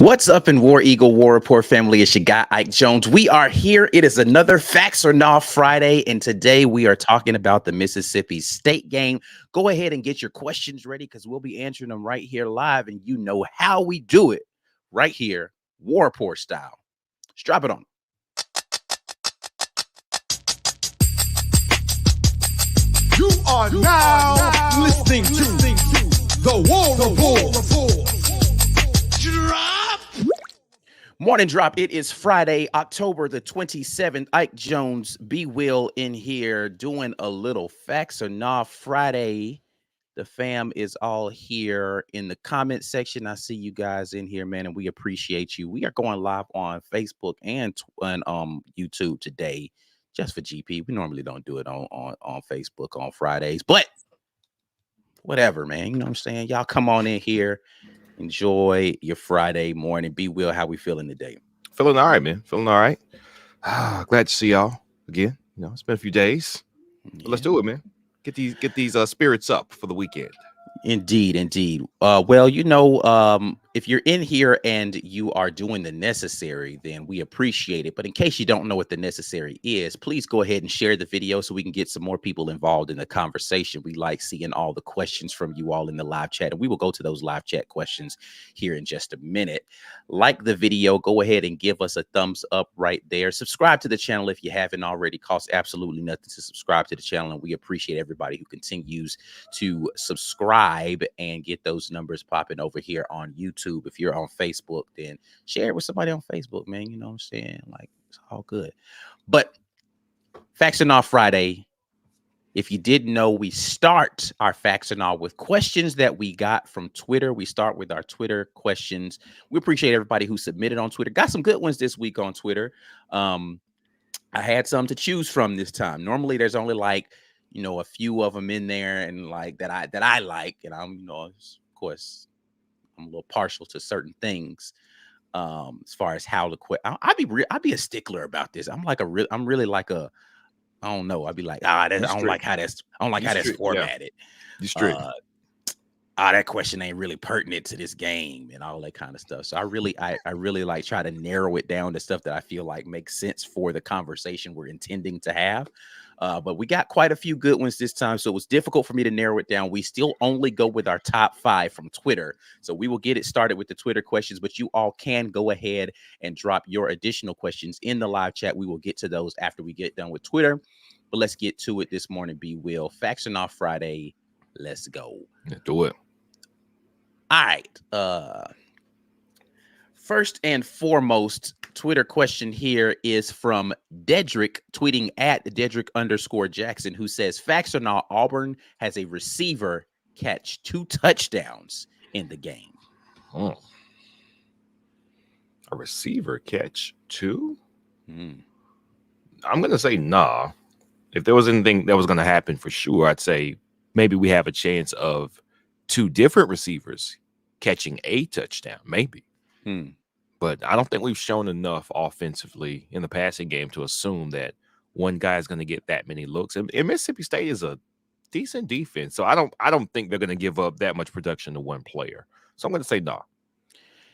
What's up in War Eagle War Report family? It's your guy Ike Jones. We are here. It is another Facts or Nah Friday, and today we are talking about the Mississippi State game. Go ahead and get your questions ready because we'll be answering them right here live, and you know how we do it right here, War Report style. Let's drop it on. You are now listening to the War Report. Morning drop. It is Friday, October the 27th. Ike Jones, B. Will in here doing a little Facts or Nah Friday. The fam is all here in the comment section. I see you guys in here, man, and we appreciate you. We are going live on Facebook and YouTube today, just for GP. We normally don't do it on Facebook on Fridays, but whatever, man. You know what I'm saying? Y'all come on in here. Enjoy your Friday morning. Be Will, how we feeling today? Feeling all right, man. Feeling all right. Glad to see y'all again. You know, it's been a few days. But let's do it, man. Get these spirits up for the weekend. Indeed. Well, you know, if you're in here and you are doing the necessary, then we appreciate it. But in case you don't know what the necessary is, please go ahead and share the video so we can get some more people involved in the conversation. We like seeing all the questions from you all in the live chat, and we will go to those live chat questions here in just a minute. Like the video, go ahead and give us a thumbs up right there. Subscribe to the channel if you haven't already. Costs absolutely nothing to subscribe to the channel, and we appreciate everybody who continues to subscribe and get those numbers popping over here on YouTube. If you're on Facebook, then share it with somebody on Facebook, man. You know what I'm saying? Like, it's all good. But Facts or Nah Friday. If you didn't know, we start our Facts or Nah with questions that we got from Twitter. We start with our Twitter questions. We appreciate everybody who submitted on Twitter. Got some good ones this week on Twitter. I had some to choose from this time. Normally, there's only like, you know, a few of them in there and like that I like, and I'm, you know, of course, I'm a little partial to certain things. As far as how to quit, I'd be a stickler about this. I'm really like a, I don't know. I'd be like, I don't like how that's formatted. You strict. That question ain't really pertinent to this game and all that kind of stuff. So I really like try to narrow it down to stuff that I feel like makes sense for the conversation we're intending to have. But we got quite a few good ones this time, so it was difficult for me to narrow it down. We still only go with our top 5 from Twitter, so we will get it started with the Twitter questions, but you all can go ahead and drop your additional questions in the live chat. We will get to those after we get done with Twitter, but let's get to it this morning. B. Will, Facts or Nah Friday. Let's go. Do it. All right. First and foremost, Twitter question here is from Dedrick, tweeting at Dedrick_Jackson, who says, Facts or Nah, Auburn has a receiver catch 2 touchdowns in the game. A receiver catch 2? I'm going to say nah. If there was anything that was going to happen for sure, I'd say maybe we have a chance of 2 different receivers catching a touchdown, maybe. But I don't think we've shown enough offensively in the passing game to assume that one guy is going to get that many looks. And Mississippi State is a decent defense, so I don't think they're going to give up that much production to one player. So I'm going to say no.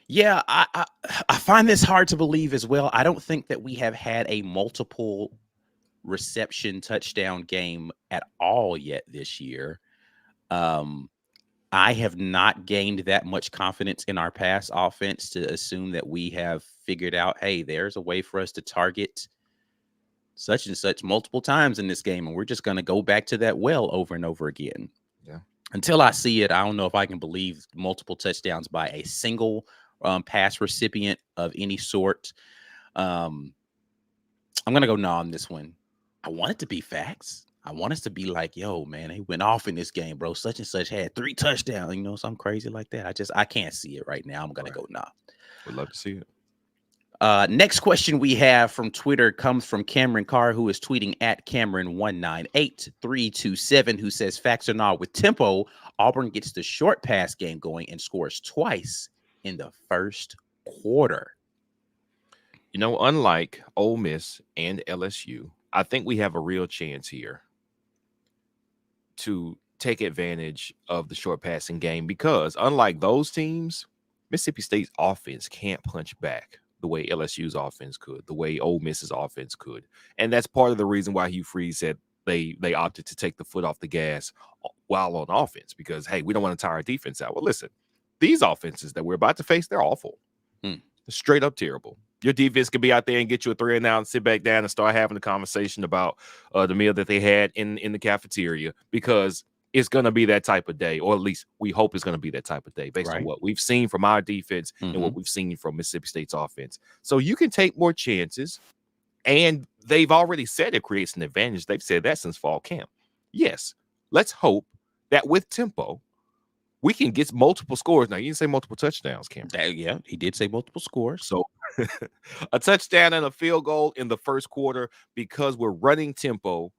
Yeah, I find this hard to believe as well. I don't think that we have had a multiple reception touchdown game at all yet this year. I have not gained that much confidence in our pass offense to assume that we have figured out, hey, there's a way for us to target such and such multiple times in this game, and we're just going to go back to that well over and over again. Yeah. Until I see it, I don't know if I can believe multiple touchdowns by a single pass recipient of any sort. I'm going to go no on this one. I want it to be facts. I want us to be like, yo, man, he went off in this game, bro. Such and such had 3 touchdowns, you know, something crazy like that. I can't see it right now. I'm going to go nah. Would love to see it. Next question we have from Twitter comes from Cameron Carr, who is tweeting at Cameron198327, who says, Facts or Nah, with tempo, Auburn gets the short pass game going and scores twice in the first quarter. You know, unlike Ole Miss and LSU, I think we have a real chance here to take advantage of the short passing game, because unlike those teams, Mississippi State's offense can't punch back the way LSU's offense could, the way Ole Miss's offense could. And that's part of the reason why Hugh Freeze said they opted to take the foot off the gas while on offense, because, hey, we don't want to tire our defense out. Well, listen, these offenses that we're about to face, they're awful. Straight up terrible. Your defense could be out there and get you a 3 and out and sit back down and start having a conversation about the meal that they had in the cafeteria, because it's going to be that type of day, or at least we hope it's going to be that type of day based on what we've seen from our defense and what we've seen from Mississippi State's offense. So you can take more chances, and they've already said it creates an advantage. They've said that since fall camp. Yes, let's hope that with tempo, we can get multiple scores. Now, you didn't say multiple touchdowns, Cameron. Yeah, he did say multiple scores. So a touchdown and a field goal in the first quarter, because we're running tempo,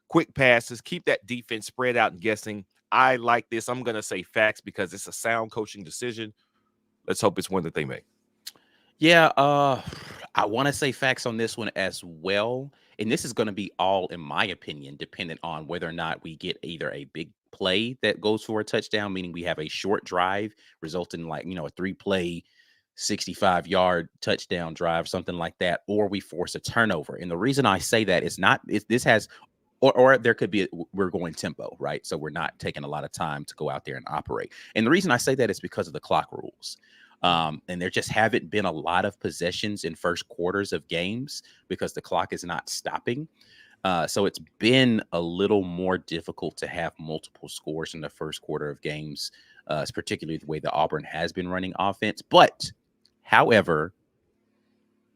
quick passes, keep that defense spread out and guessing. I like this. I'm going to say facts because it's a sound coaching decision. Let's hope it's one that they make. Yeah, I want to say facts on this one as well. And this is going to be all, in my opinion, dependent on whether or not we get either a big play that goes for a touchdown, meaning we have a short drive resulting in, like, a 3-play, 65-yard touchdown drive, something like that, or we force a turnover. And the reason I say that is or there could be we're going tempo, right? So we're not taking a lot of time to go out there and operate. And the reason I say that is because of the clock rules. And there just haven't been a lot of possessions in first quarters of games because the clock is not stopping. So it's been a little more difficult to have multiple scores in the first quarter of games, particularly the way that Auburn has been running offense. But, however,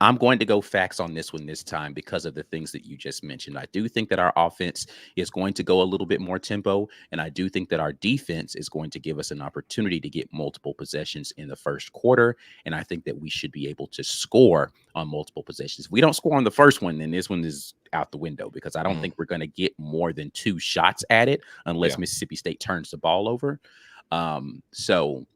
I'm going to go facts on this one this time because of the things that you just mentioned. I do think that our offense is going to go a little bit more tempo, and I do think that our defense is going to give us an opportunity to get multiple possessions in the first quarter, and I think that we should be able to score on multiple possessions. If we don't score on the first one, then this one is out the window, because I don't think we're going to get more than 2 shots at it unless Mississippi State turns the ball over. So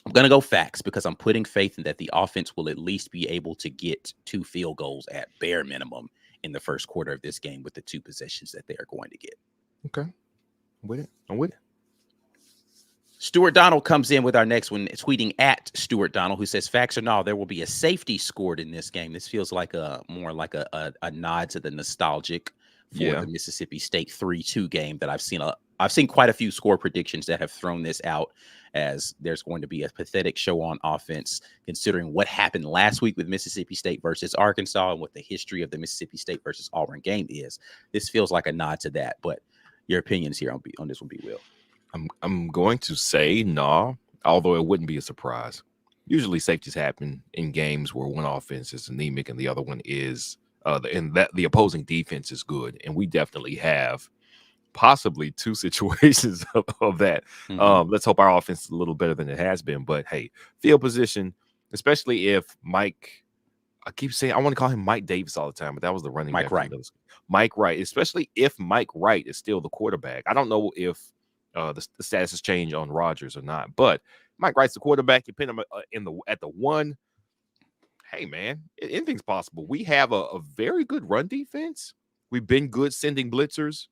I'm going to go facts because I'm putting faith in that the offense will at least be able to get 2 field goals at bare minimum in the first quarter of this game with the 2 possessions that they are going to get. Okay. I'm with it. Stuart Donald comes in with our next one, tweeting at Stuart Donald, who says, facts or no, there will be a safety scored in this game. This feels like more like a nod to the nostalgic for the Mississippi State 3-2 game that I've seen. I've seen quite a few score predictions that have thrown this out as there's going to be a pathetic show on offense, considering what happened last week with Mississippi State versus Arkansas and what the history of the Mississippi State versus Auburn game is. This feels like a nod to that, but your opinions here on this one, be Will. I'm going to say no, although it wouldn't be a surprise. Usually safeties happen in games where one offense is anemic and the other one is the opposing defense is good, and we definitely have possibly 2 situations of that. Let's hope our offense is a little better than it has been. But hey, field position, especially if Mike, I keep saying I want to call him Mike Davis all the time, but that was the running back. Mike Wright, especially if Mike Wright is still the quarterback. I don't know if the status has changed on Rodgers or not, but Mike Wright's the quarterback. You pin him at the 1. Hey man, anything's possible. We have a very good run defense. We've been good sending blitzers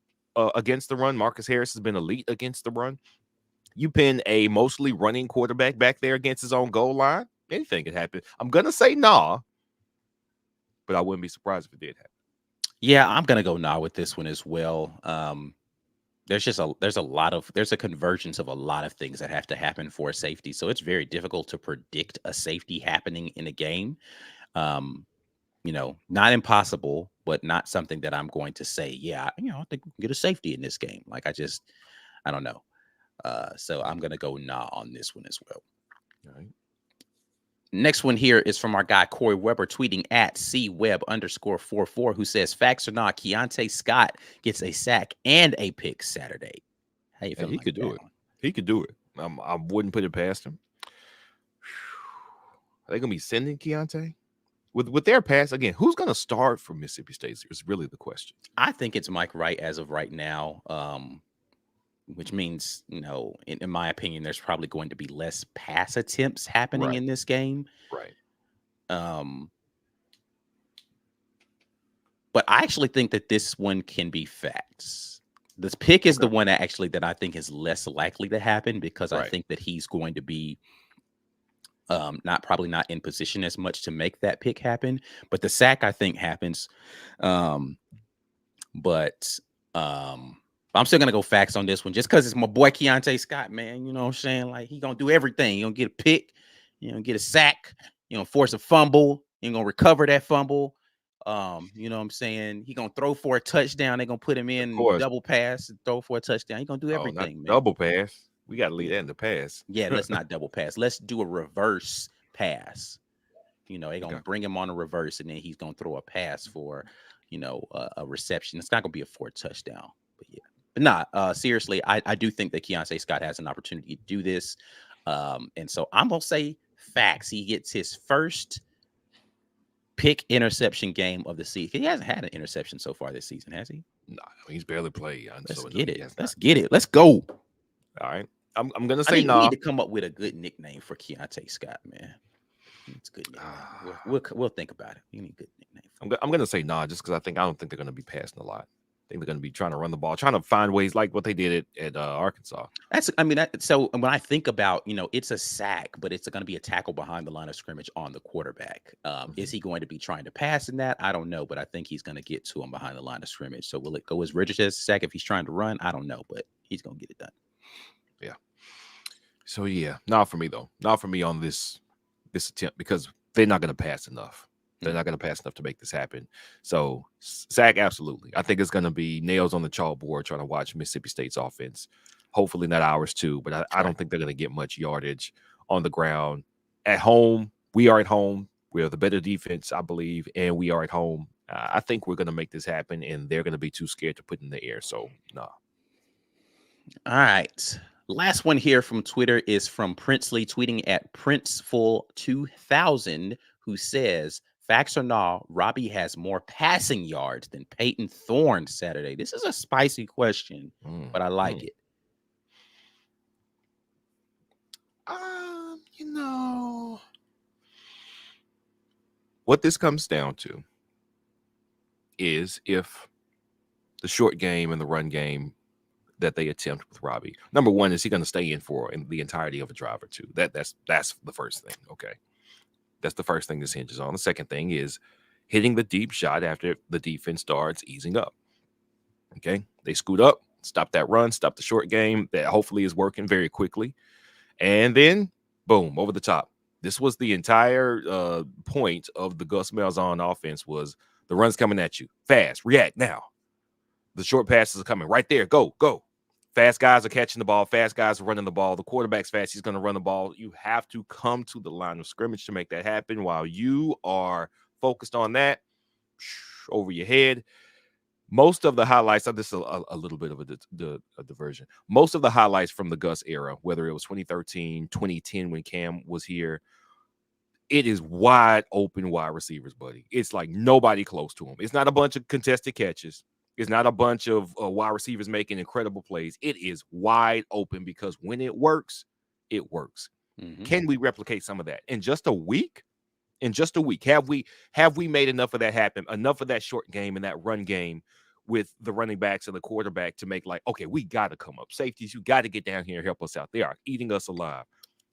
against the run. Marcus Harris has been elite against the run. You pin a mostly running quarterback back there against his own goal line, anything can happen. I'm gonna say nah, but I wouldn't be surprised if it did happen. Yeah, I'm gonna go nah with this one as well. There's a convergence of a lot of things that have to happen for a safety, so it's very difficult to predict a safety happening in a game. Not impossible, but not something that I'm going to say, I think we can get a safety in this game. Like, I don't know. So I'm going to go nah on this one as well. All right. Next one here is from our guy, Corey Weber, tweeting at CWeb_44, who says, facts or not, Keontae Scott gets a sack and a pick Saturday. How you feeling? He could do it. He could do it. I wouldn't put it past him. Are they going to be sending Keontae? With their pass, again, who's going to start for Mississippi State is really the question. I think it's Mike Wright as of right now, which means, in my opinion, there's probably going to be less pass attempts happening in this game. Right. But I actually think that this one can be facts. This pick is the one that I think is less likely to happen because I think that he's going to be Probably not in position as much to make that pick happen, but the sack I think happens. But I'm still gonna go facts on this one just because it's my boy Keontae Scott, man. You know what I'm saying? Like he gonna do everything. He gonna get a pick, get a sack, force a fumble, he gonna recover that fumble. You know what I'm saying? He gonna throw for a touchdown. They're gonna put him in double pass, throw for a touchdown. He gonna do everything, man. Double pass. We gotta leave that in the pass. Yeah, let's not double pass. Let's do a reverse pass. They're gonna bring him on a reverse, and then he's gonna throw a pass for, a reception. It's not gonna be a 4 touchdown, but yeah. But nah, seriously, I do think that Keontae Scott has an opportunity to do this. And so I'm gonna say facts. He gets his first pick interception game of the season. He hasn't had an interception so far this season, has he? No, he's barely played. Let's get it. Let's get it. Let's go. All right. I'm gonna say no. We need to come up with a good nickname for Keontae Scott, man. It's good. We'll think about it. You need a good nickname. I'm gonna say just because I don't think they're gonna be passing a lot. I think they're gonna be trying to run the ball, trying to find ways like what they did at Arkansas. So when I think about, it's a sack, but it's going to be a tackle behind the line of scrimmage on the quarterback. Is he going to be trying to pass in that? I don't know, but I think he's going to get to him behind the line of scrimmage. So will it go as rigid as a sack if he's trying to run? I don't know, but he's going to get it done. Yeah. So yeah, not for me though. Not for me on this attempt because they're not going to pass enough. They're not going to pass enough to make this happen. So sack, absolutely. I think it's going to be nails on the chalkboard trying to watch Mississippi State's offense. Hopefully not ours too, but I don't think they're going to get much yardage on the ground. At home, we are at home. We're the better defense, I believe, and we are at home. I think we're going to make this happen, and they're going to be too scared to put in the air. So, no. All right. Last one here from Twitter is from PRinc Ley, tweeting at Princeful2000, who says, facts or not, Robbie has more passing yards than Peyton Thorne Saturday. This is a spicy question, but I like it. What this comes down to is if the short game and the run game that they attempt with Robbie, number one, is he going to stay in for the entirety of a drive or two? That's the first thing. Okay. That's the first thing this hinges on. The second thing is hitting the deep shot after the defense starts easing up. Okay. They scoot up, stop that run, stop the short game that hopefully is working very quickly. And then boom, over the top. This was the entire point of the Gus Malzahn offense was the run's coming at you fast. React now. The short passes are coming right there. Go. Fast guys are catching the ball. Fast guys are running the ball. The quarterback's fast. He's going to run the ball. You have to come to the line of scrimmage to make that happen. While you are focused on that, over your head. Most of the highlights, this is a little bit of a diversion. Most of the highlights from the Gus era, whether it was 2013, 2010 when Cam was here, it is wide open wide receivers, buddy. It's like nobody close to him. It's not a bunch of contested catches. It's not a bunch of wide receivers making incredible plays. It is wide open because when it works, it works. Mm-hmm. Can we replicate some of that in just a week? In just a week, have we made enough of that happen? Enough of that short game and that run game with the running backs and the quarterback to make like, okay, we got to come up. Safeties, you got to get down here and help us out. They are eating us alive.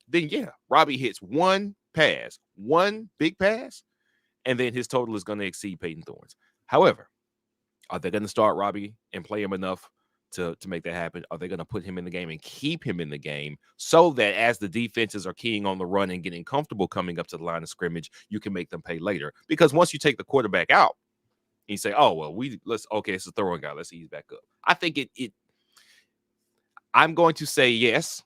Then yeah, Robbie hits one big pass, and then his total is going to exceed Peyton Thorne's. However, are they going to start Robbie and play him enough to make that happen? Are they going to put him in the game and keep him in the game so that as the defenses are keying on the run and getting comfortable coming up to the line of scrimmage, you can make them pay later? Because once you take the quarterback out, and you say, oh, well, it's a throwing guy. Let's ease back up. I think I'm going to say yes.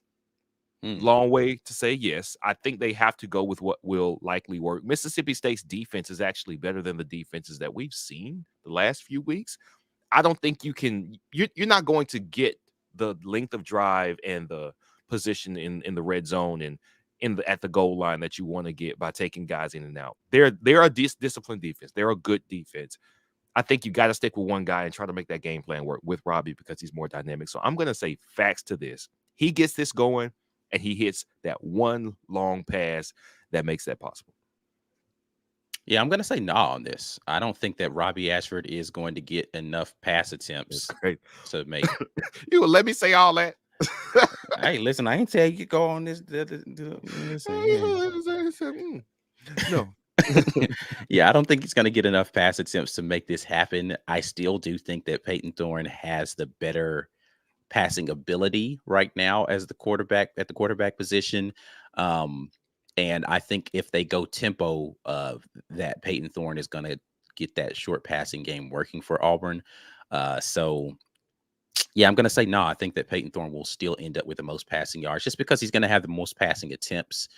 Long way to say yes. I think they have to go with what will likely work. Mississippi State's defense is actually better than the defenses that we've seen the last few weeks. I don't think you're not going to get the length of drive and the position in the red zone and at the goal line that you want to get by taking guys in and out. They're a disciplined defense. They're a good defense. I think you got to stick with one guy and try to make that game plan work with Robbie because he's more dynamic. So I'm going to say facts to this. He gets this going and he hits that one long pass that makes that possible. Yeah, I'm going to say no on this. I don't think that Robbie Ashford is going to get enough pass attempts to make it. You will let me say all that? Hey, listen, I ain't tell you to go on this. said, no. Yeah, I don't think he's going to get enough pass attempts to make this happen. I still do think that Peyton Thorne has the better passing ability right now as the quarterback at the quarterback position. And I think if they go tempo, that Peyton Thorne is going to get that short passing game working for Auburn. So yeah, I'm going to say no. I think that Peyton Thorne will still end up with the most passing yards just because he's going to have the most passing attempts.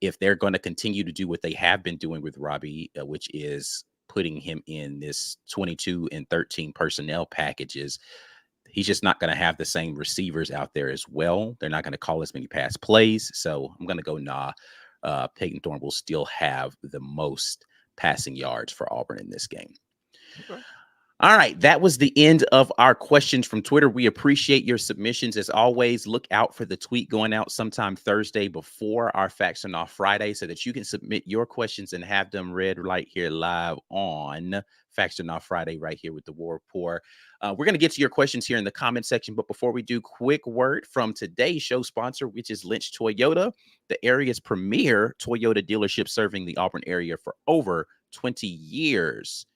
If they're going to continue to do what they have been doing with Robbie, which is putting him in this 22 and 13 personnel packages, he's just not going to have the same receivers out there as well. They're not going to call as many pass plays. So I'm going to go nah. Peyton Thorne will still have the most passing yards for Auburn in this game. Okay. All right, that was the end of our questions from Twitter. We appreciate your submissions. As always, look out for the tweet going out sometime Thursday before our Facts or Not Friday so that you can submit your questions and have them read right here live on Facts or Not Friday right here with the War Report. We're going to get to your questions here in the comment section, but before we do, quick word from today's show sponsor, which is Lynch Toyota, the area's premier Toyota dealership serving the Auburn area for over 20 years.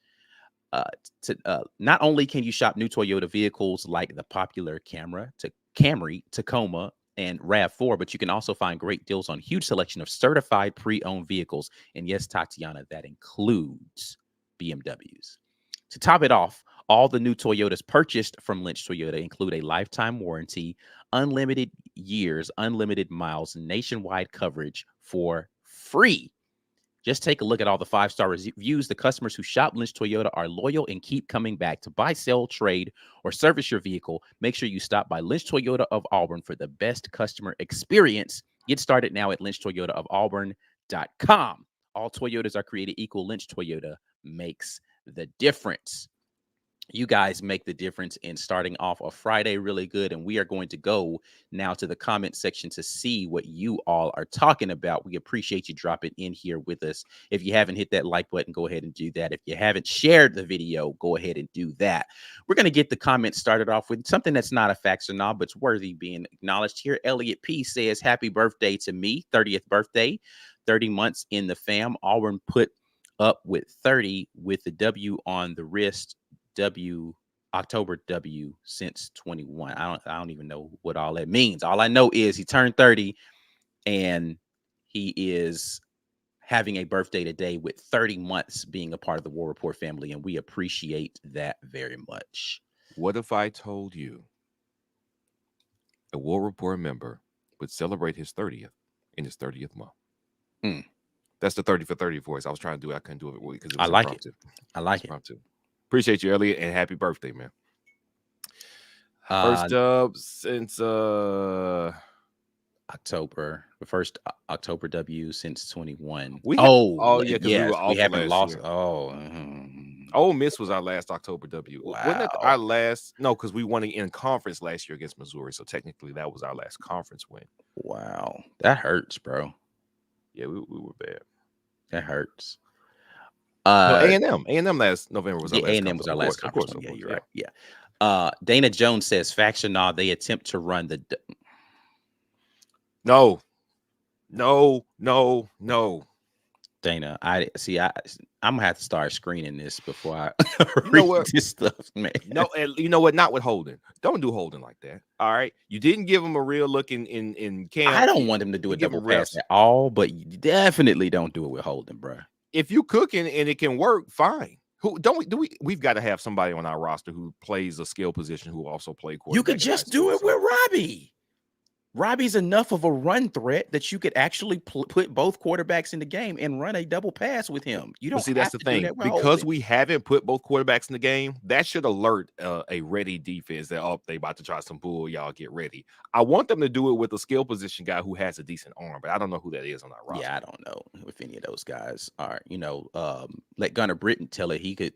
Not only can you shop new Toyota vehicles like the popular Camry, Tacoma, and RAV4, but you can also find great deals on huge selection of certified pre-owned vehicles. And yes, Tatiana, that includes BMWs. To top it off, all the new Toyotas purchased from Lynch Toyota include a lifetime warranty, unlimited years, unlimited miles, nationwide coverage for free. Just take a look at all the 5-star reviews. The customers who shop Lynch Toyota are loyal and keep coming back to buy, sell, trade, or service your vehicle. Make sure you stop by Lynch Toyota of Auburn for the best customer experience. Get started now at lynchtoyotaofauburn.com. All Toyotas are created equal. Lynch Toyota makes the difference. You guys make the difference in starting off a Friday really good. And we are going to go now to the comment section to see what you all are talking about. We appreciate you dropping in here with us. If you haven't hit that like button, go ahead and do that. If you haven't shared the video, go ahead and do that. We're going to get the comments started off with something that's not a Facts or Not, but it's worthy being acknowledged here. Elliot P says, happy birthday to me, 30th birthday, 30 months in the fam. Auburn put up with 30 with the W on the wrist. October W since 21. I don't even know what all that means. All I know is he turned 30 and he is having a birthday today with 30 months being a part of the War Report family, and we appreciate that very much. What if I told you a War Report member would celebrate his 30th in his 30th month? That's the 30 for 30 voice. I was trying to do it. I couldn't do it because I like it. I like it. Appreciate you, Elliot, and happy birthday, man. First up since October, the first October W since 21. We haven't lost. Year. Ole Miss was our last October W. Wow. Wasn't that our last? No, because we won in conference last year against Missouri, so technically that was our last conference win. Wow, that hurts, bro. Yeah, we were bad. That hurts. A&M last November was our last A&M was our last conference. Of course, you're right. Yeah. Dana Jones says, Facts or Not, they attempt to run the. No. Dana, I'm gonna have to start screening this before I read this stuff, man. No, and you know what? Not with Holden. Don't do Holden like that. All right, you didn't give him a real look in camp. I don't want him to do a double pass at all, but you definitely don't do it with Holden, bro. If you cooking and it can work, fine. We've got to have somebody on our roster who plays a skill position who also play quarterback. You could just do it with Robbie. Robbie's enough of a run threat that you could actually put both quarterbacks in the game and run a double pass with him. You don't see. That's the thing, because we haven't put both quarterbacks in the game. That should alert a ready defense that they about to try some bull. Y'all get ready. I want them to do it with a skill position guy who has a decent arm, but I don't know who that is on our roster. Yeah, I don't know if any of those guys are. Let Gunnar Britton tell it he could,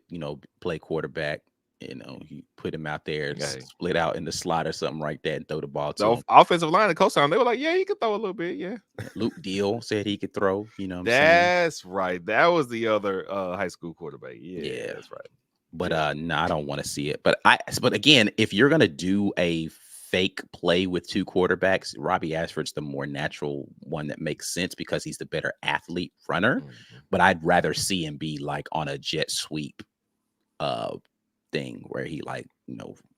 play quarterback. You put him out there, split out in the slot or something like that, and throw the ball to him. Offensive line and coach on, they were like, yeah, he could throw a little bit, yeah. Luke Deal said he could throw, That's right. That was the other high school quarterback. Yeah, that's right. But no, I don't want to see it. But again, if you're gonna do a fake play with two quarterbacks, Robbie Ashford's the more natural one that makes sense because he's the better athlete runner. Mhm. But I'd rather see him be like on a jet sweep uh thing where he like,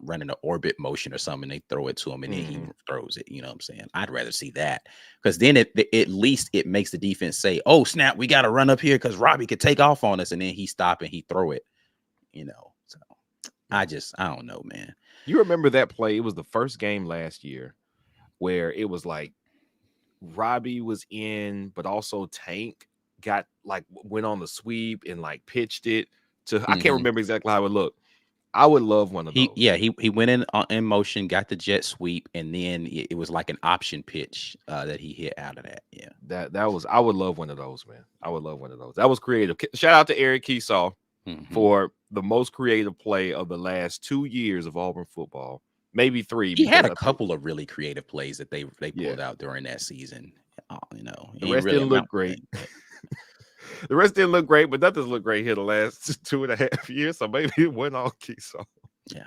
running an orbit motion or something, they throw it to him and then he Mhm. throws it. You know what I'm saying? I'd rather see that because then at least it makes the defense say, oh snap, we got to run up here because Robbie could take off on us, and then he stop and he throw it. So I don't know, man. You remember that play? It was the first game last year where it was like Robbie was in, but also Tank got like went on the sweep and like pitched it to. I can't Hmm. remember exactly how it looked. I would love one of He those. yeah he went in motion, got the jet sweep, and then it was like an option pitch that he hit out of that. Yeah. That was. I would love one of those, man. I would love one of those. That was creative. Shout out to Eric Keesaw Hmm. for the most creative play of the last 2 years of Auburn football, maybe 3 He had because a I think couple of really creative plays that they yeah, pulled out during that season. the Ain't rest really didn't look amount to great. anything, but The rest didn't look great, but nothing's looked great here the last 2.5 years. So maybe it went all Keesaw. yeah.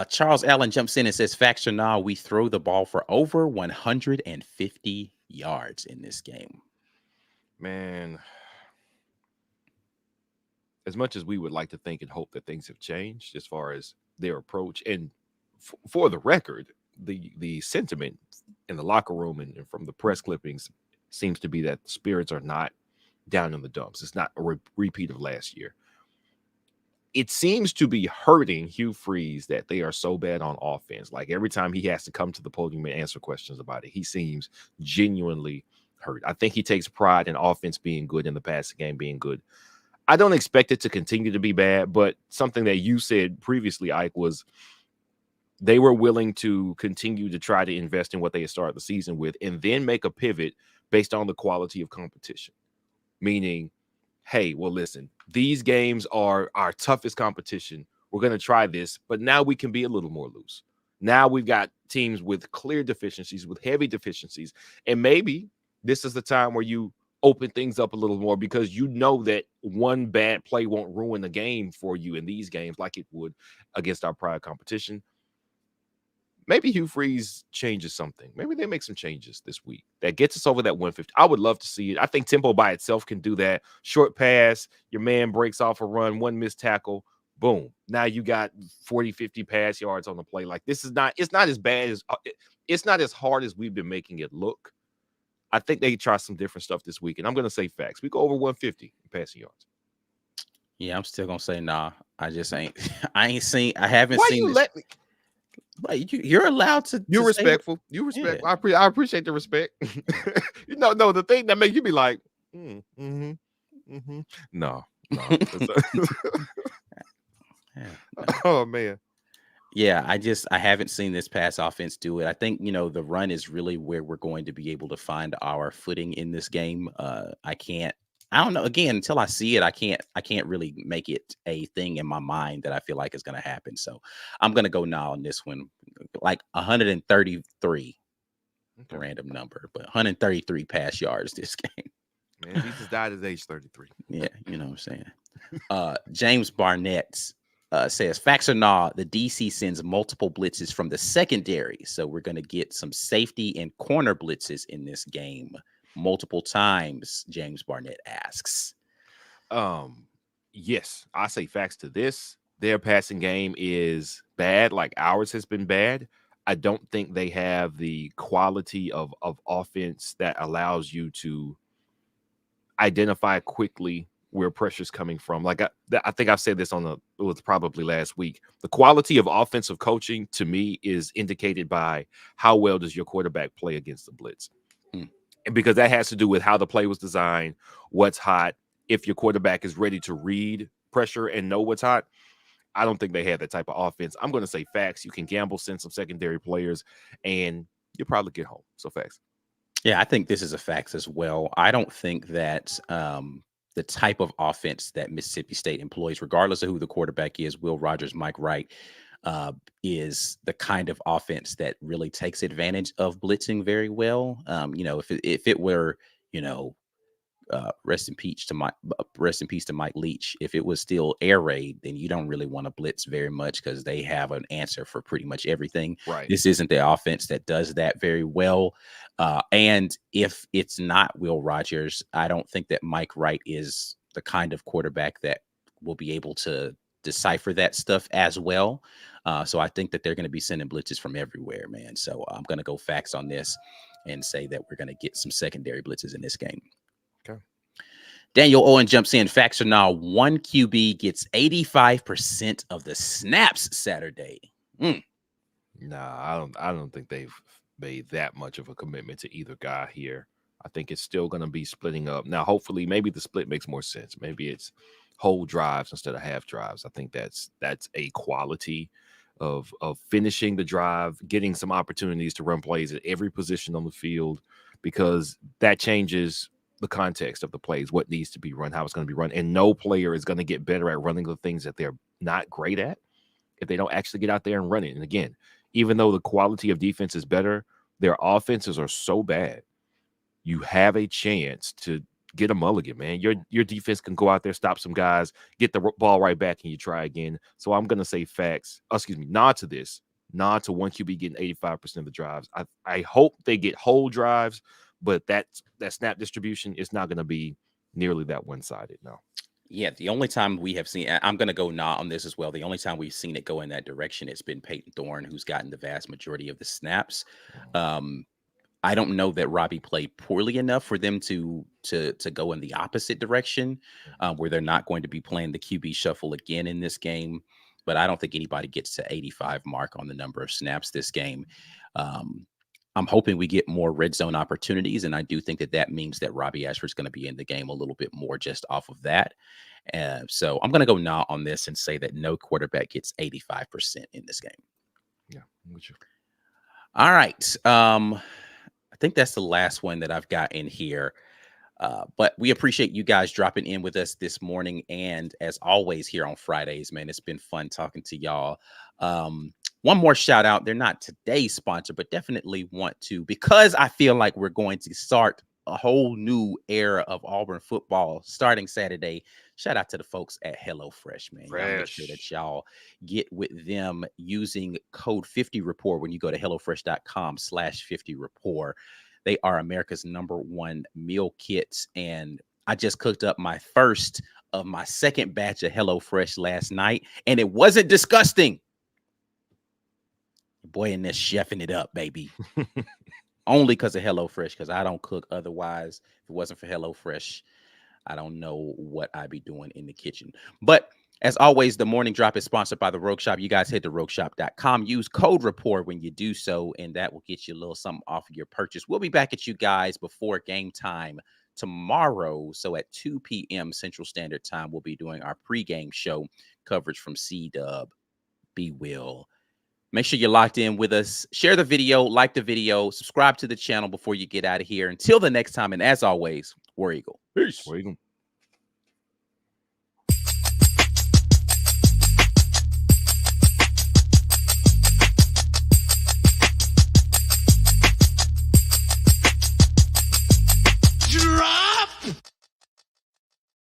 Charles Allen jumps in and says, "Facts or nah, we throw the ball for over 150 yards in this game." Man, as much as we would like to think and hope that things have changed as far as their approach, and for the record, the sentiment in the locker room and from the press clippings seems to be that the spirits are not down in the dumps. It's not a repeat of last year. It seems to be hurting Hugh Freeze that they are so bad on offense. Like every time he has to come to the podium and answer questions about it, he seems genuinely hurt. I think he takes pride in offense being good and the passing game being good. I don't expect it to continue to be bad, but something that you said previously, Ike, was they were willing to continue to try to invest in what they had started the season with and then make a pivot based on the quality of competition. Meaning, hey, well, listen, these games are our toughest competition. We're going to try this, but now we can be a little more loose. Now we've got teams with clear deficiencies, with heavy deficiencies, and maybe this is the time where you open things up a little more because you know that one bad play won't ruin the game for you in these games like it would against our prior competition. Maybe Hugh Freeze changes something. Maybe they make some changes this week that gets us over that 150. I would love to see it. I think tempo by itself can do that. Short pass, your man breaks off a run, one missed tackle, boom. Now you got 40, 50 pass yards on the play. Like it's not as bad as it's not as hard as we've been making it look. I think they try some different stuff this week, and I'm going to say facts. We go over 150 in passing yards. Yeah, I'm still gonna say nah. I just ain't. I haven't Why seen you this. let me? But you're allowed to. You're Say what, respectful. You yeah. respect. I appreciate the respect. No, the thing that makes you be like, no. Yeah, no. Oh man. Yeah, I haven't seen this pass offense do it. I think, the run is really where we're going to be able to find our footing in this game. I don't know. Again, until I see it, I can't really make it a thing in my mind that I feel like is going to happen. So I'm going to go now on this one, like 133, Okay. random number, but 133 pass yards this game. Man, Jesus died at age 33. Yeah, you know what I'm saying. James Barnett says, facts or nah, the DC sends multiple blitzes from the secondary. So we're going to get some safety and corner blitzes in this game multiple times, James Barnett asks. Yes, I say facts to this. Their passing game is bad, like ours has been bad. I don't think they have the quality of offense that allows you to identify quickly where pressure's coming from. Like I think I've said this it was probably last week. The quality of offensive coaching to me is indicated by how well does your quarterback play against the blitz. And because that has to do with how the play was designed, what's hot, if your quarterback is ready to read pressure and know what's hot. I don't think they have that type of offense. I'm going to say facts. You can gamble, send some secondary players, and you'll probably get home. So facts. Yeah, I think this is a fact as well. I don't think that the type of offense that Mississippi State employs, regardless of who the quarterback is, Will Rogers, Mike Wright, is the kind of offense that really takes advantage of blitzing very well. If it were, rest in peace to Mike Leach. If it was still air raid, then you don't really want to blitz very much because they have an answer for pretty much everything. Right. This isn't the offense that does that very well. And if it's not Will Rogers, I don't think that Mike Wright is the kind of quarterback that will be able to decipher that stuff as well. So I think that they're going to be sending blitzes from everywhere, man. So I'm going to go facts on this and say that we're going to get some secondary blitzes in this game. Okay. Daniel Owen jumps in. Facts are now one QB gets 85% of the snaps Saturday. Nah, I don't think they've made that much of a commitment to either guy here. I think it's still going to be splitting up. Now, hopefully, maybe the split makes more sense. Maybe it's whole drives instead of half drives. I think that's a quality of finishing the drive, getting some opportunities to run plays at every position on the field, because that changes the context of the plays, what needs to be run, how it's going to be run. And no player is going to get better at running the things that they're not great at if they don't actually get out there and run it. And again, even though the quality of defense is better, their offenses are so bad. You have a chance to get a mulligan, man. Your defense can go out there, stop some guys, get the ball right back, and you try again. So I'm going to say nod to this. Nod to one QB getting 85% of the drives. I hope they get whole drives, but that snap distribution is not going to be nearly that one-sided, no. Yeah, the only time we have seen, I'm going to go nah on this as well. The only time we've seen it go in that direction, it's been Peyton Thorne, who's gotten the vast majority of the snaps. I don't know that Robbie played poorly enough for them to go in the opposite direction, where they're not going to be playing the QB shuffle again in this game. But I don't think anybody gets to 85 mark on the number of snaps this game. I'm hoping we get more red zone opportunities, and I do think that means that Robbie Ashford's going to be in the game a little bit more just off of that. So I'm going to go nah on this and say that no quarterback gets 85% in this game. Yeah, I'm with you. All right. I think that's the last one that I've got in here. But we appreciate you guys dropping in with us this morning. And as always here on Fridays, man, it's been fun talking to y'all. One more shout out. They're not today's sponsor, but definitely want to, because I feel like we're going to start a whole new era of Auburn football starting Saturday. Shout out to the folks at HelloFresh, man. Y'all make sure that y'all get with them using code 50Rapport when you go to HelloFresh.com/50Rapport. They are America's #1 meal kits. And I just cooked up my first of my second batch of HelloFresh last night, and it wasn't disgusting. Boy, in this chefing it up, baby. Only because of HelloFresh, because I don't cook otherwise. If it wasn't for HelloFresh, I don't know what I'd be doing in the kitchen. But as always, the morning drop is sponsored by the Rogue Shop. You guys head to rogueshop.com. Use code Rapport when you do so, and that will get you a little something off of your purchase. We'll be back at you guys before game time tomorrow. So at 2 p.m. Central Standard Time, we'll be doing our pregame show coverage from C-Dub. Be Will. Make sure you're locked in with us. Share the video, like the video, subscribe to the channel before you get out of here. Until the next time, and as always, War Eagle. Peace. War Eagle.